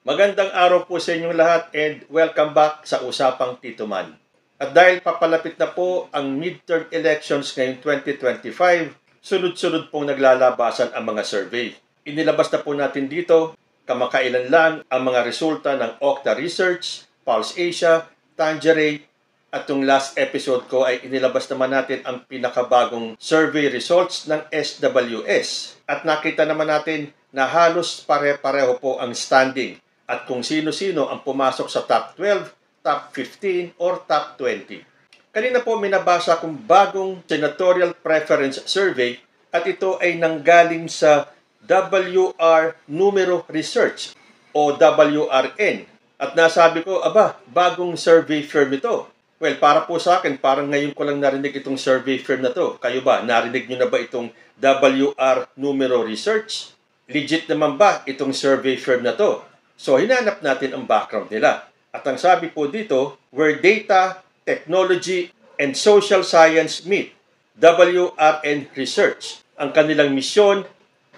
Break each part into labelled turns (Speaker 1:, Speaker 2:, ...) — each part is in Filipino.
Speaker 1: Magandang araw po sa inyong lahat and welcome back sa Usapang Tito Man. At dahil papalapit na po ang midterm elections ngayong 2025, sunod-sunod pong naglalabasan ang mga survey. Inilabas na po natin dito, kamakailan lang ang mga resulta ng Okta Research, Pulse Asia, Tangeray, at yung last episode ko ay inilabas naman natin ang pinakabagong survey results ng SWS. At nakita naman natin na halos pare-pareho po ang standing at kung sino-sino ang pumasok sa top 12, top 15, or top 20. Kanina po minabasa kong bagong senatorial preference survey at ito ay nanggaling sa WR Numero Research o WRN. At nasabi ko, bagong survey firm ito. Well, para po sa akin, parang ngayon ko lang narinig itong survey firm na to. Kayo ba? Narinig nyo na ba itong WR Numero Research? Legit naman ba itong survey firm na to? So, hinanap natin ang background nila. At ang sabi po dito, where data, technology, and social science meet, WRN Research. Ang kanilang misyon,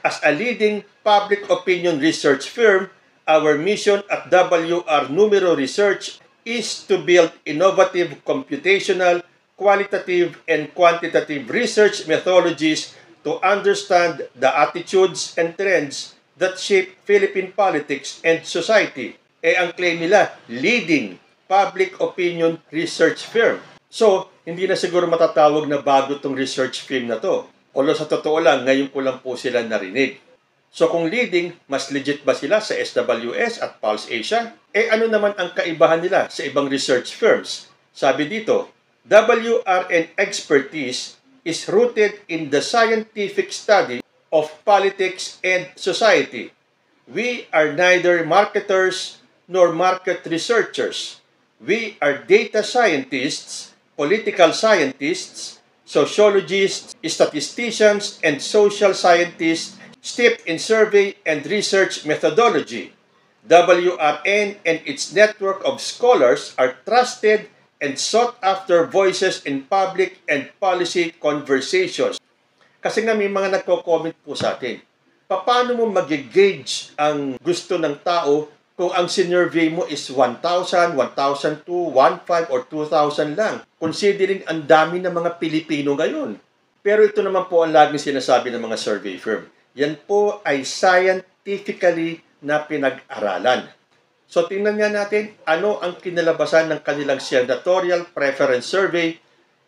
Speaker 1: as a leading public opinion research firm, our mission at WR Numero Research is to build innovative computational, qualitative, and quantitative research methodologies to understand the attitudes and trends that shape Philippine politics and society. Ang claim nila, leading public opinion research firm. So, hindi na siguro matatawag na bago itong research firm na to. Although sa totoo lang, ngayon ko lang po sila narinig. So kung leading, mas legit ba sila sa SWS at Pulse Asia? Ano naman ang kaibahan nila sa ibang research firms? Sabi dito, WRN expertise is rooted in the scientific study of politics and society. We are neither marketers nor market researchers. We are data scientists, political scientists, sociologists, statisticians, and social scientists steeped in survey and research methodology. WRN and its network of scholars are trusted and sought-after voices in public and policy conversations. Kasi nga may mga nagko-comment po sa atin, paano mo mag-gauge ang gusto ng tao kung ang sinurvey mo is 1,000, 1,200, 1,500, or 2,000 lang, considering ang dami ng mga Pilipino ngayon. Pero ito naman po ang laging sinasabi ng mga survey firm. Yan po ay scientifically na pinag-aralan. So tingnan nga natin ano ang kinalabasan ng kanilang senatorial preference survey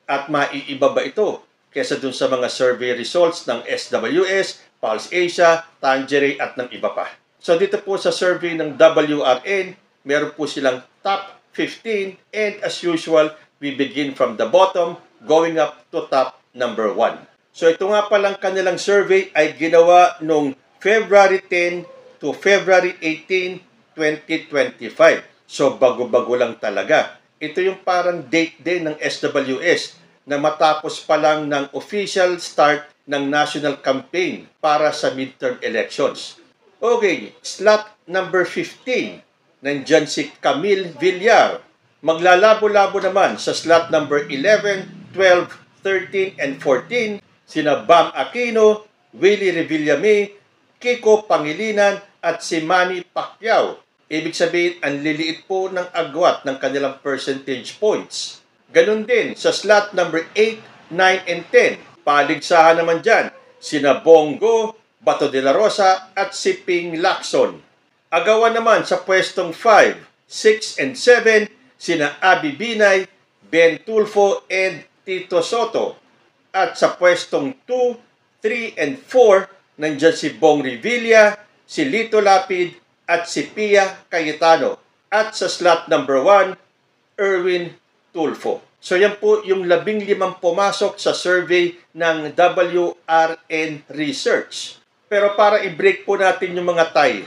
Speaker 1: at maiiba ba ito kesa dun sa mga survey results ng SWS, Pulse Asia, Tangeray at ng iba pa. So dito po sa survey ng WRN, meron po silang top 15 and as usual, we begin from the bottom going up to top number 1. So ito nga palang kanilang survey ay ginawa noong February 10 to February 18, 2025. So bago-bago lang talaga. Ito yung parang date din ng SWS na matapos pa lang ng official start ng national campaign para sa midterm elections. Okay, slot number 15. Nandyan si Camille Villar. Maglalabo-labo naman sa slot number 11, 12, 13, and 14 sina Bam Aquino, Willie Revillame, Kiko Pangilinan, at si Manny Pacquiao. Ibig sabihin, ang liliit po ng agwat ng kanilang percentage points. Ganun din sa slot number 8, 9, and 10. Paligsahan naman dyan, sina Bongo, Bato de la Rosa, at si Ping Lacson. Agawan naman sa pwestong 5, 6, and 7, sina Abby Binay, Ben Tulfo, and Tito Soto. At sa pwestong 2, 3, and 4, nandyan si Bong Revilla, si Lito Lapid, at si Pia Cayetano. At sa slot number 1, Erwin Tulfo. So yan po yung 15 pumasok sa survey ng WRN Research. Pero para i-break po natin yung mga tie,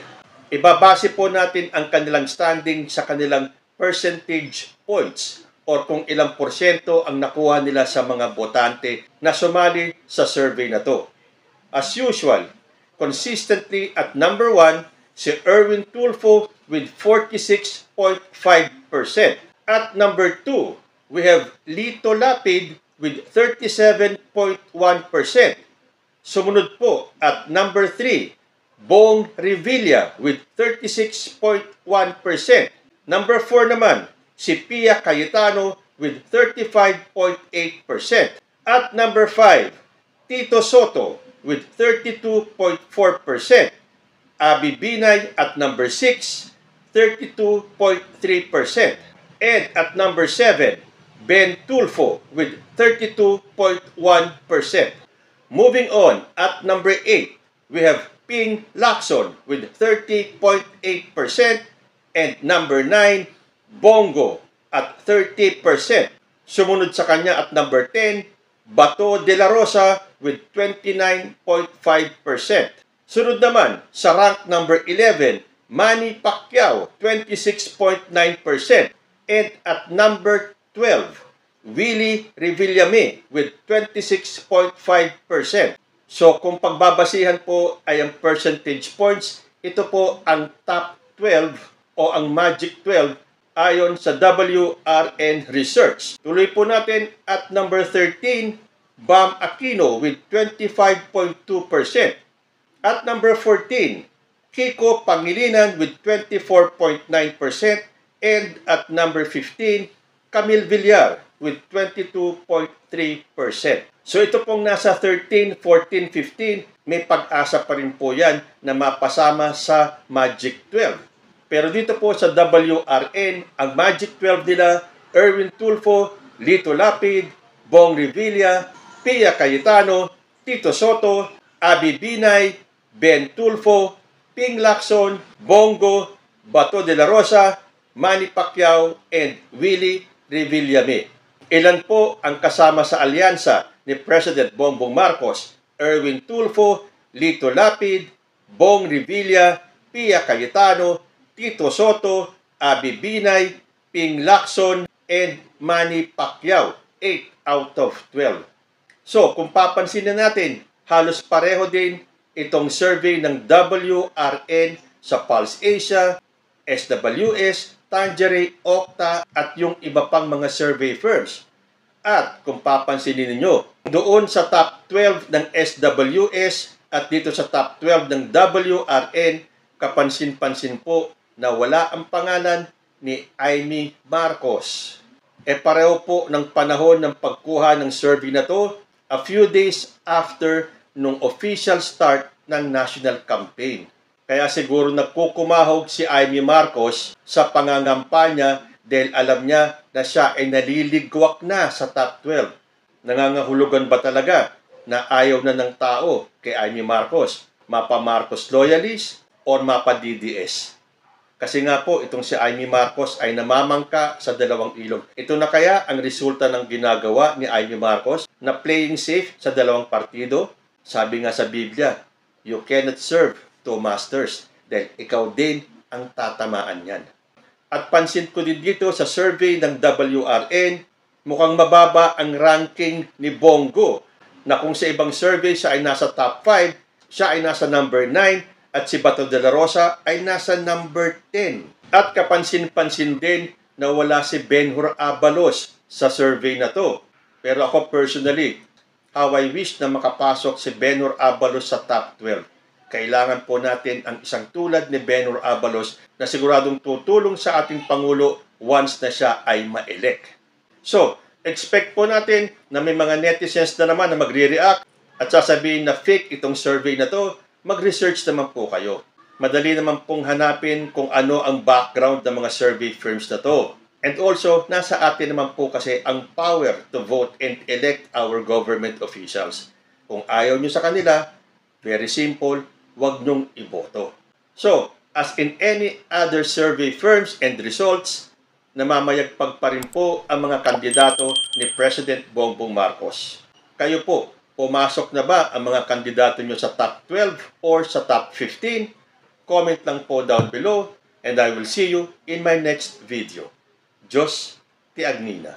Speaker 1: ibabase po natin ang kanilang standing sa kanilang percentage points or kung ilang porsyento ang nakuha nila sa mga botante na sumali sa survey na to. As usual, consistently at number 1, si Erwin Tulfo with 46.5%. At number 2, we have Lito Lapid with 37.1%. Sumunod po at number 3, Bong Revilla with 36.1%. Number 4 naman, si Pia Cayetano with 35.8%. At number 5, Tito Soto with 32.4%. Abby Binay at number 6, 32.3%. And at number 7, Ben Tulfo with 32.1%. Moving on, at number 8, we have Ping Lacson with 30.8%. And number 9, Bongo at 30%. Sumunod sa kanya at number 10, Bato de la Rosa with 29.5%. Sunod naman sa rank number 11, Manny Pacquiao, 26.9%. And at number 12, Willie Revillame with 26.5%. So kung pagbabasihan po ay ang percentage points, ito po ang top 12 o ang Magic 12 ayon sa WRN Research. Tuloy po natin at number 13, Bam Aquino with 25.2%. At number 14, Kiko Pangilinan with 24.9%. And at number 15, Camille Villar with 22.3%. So ito pong nasa 13, 14, 15, may pag-asa pa rin po yan na mapasama sa Magic 12. Pero dito po sa WRN, ang Magic 12 nila, Erwin Tulfo, Lito Lapid, Bong Revilla, Pia Cayetano, Tito Soto, Abby Binay, Ben Tulfo, Ping Lacson, Bongo, Bato de la Rosa, Manny Pacquiao, and Willie Revillame. Ilan po ang kasama sa alyansa ni President Bongbong Marcos? Erwin Tulfo, Lito Lapid, Bong Revilla, Pia Cayetano, Tito Soto, Abby Binay, Ping Lacson, and Manny Pacquiao. 8 out of 12. So, kung papansinin natin, halos pareho din itong survey ng WRN sa Pulse Asia, SWS, Tangeray, Okta, at yung iba pang mga survey firms. At kung papansinin ninyo, doon sa top 12 ng SWS at dito sa top 12 ng WRN, kapansin-pansin po na wala ang pangalan ni Amy Marcos. Pareho po ng panahon ng pagkuha ng survey na to, a few days after nung official start ng national campaign. Kaya siguro nagkukumahog si Amy Marcos sa pangangampanya dahil alam niya na siya ay naliligwak na sa top 12. Nangangahulugan ba talaga na ayaw na ng tao kay Amy Marcos? Mapa Marcos loyalist or mapa DDS? Kasi nga po, itong si Amy Marcos ay namamangka sa dalawang ilog. Ito na kaya ang resulta ng ginagawa ni Amy Marcos na playing safe sa dalawang partido? Sabi nga sa Biblia, you cannot serve two masters dahil ikaw din ang tatamaan yan. At pansin ko din dito sa survey ng WRN, mukhang mababa ang ranking ni Bongo na kung sa ibang survey siya ay nasa top 5, siya ay nasa number 9, at si Bato de la Rosa ay nasa number 10. At kapansin-pansin din na wala si Benhur Abalos sa survey na to. Pero ako personally, how I wish na makapasok si Benhur Abalos sa top 12. Kailangan po natin ang isang tulad ni Benhur Abalos na siguradong tutulong sa ating Pangulo once na siya ay ma-elect. So, expect po natin na may mga netizens na naman na magre-react at sasabihin na fake itong survey na to. Mag-research naman po kayo. Madali naman pong hanapin kung ano ang background ng mga survey firms na to. And also, nasa atin naman po kasi ang power to vote and elect our government officials. Kung ayaw nyo sa kanila, very simple, huwag nyong iboto. So, as in any other survey firms and results, namamayagpag pa rin po ang mga kandidato ni President Bongbong Marcos. Kayo po, pumasok na ba ang mga kandidato nyo sa top 12 or sa top 15? Comment lang po down below and I will see you in my next video. Diyos ti Agnina.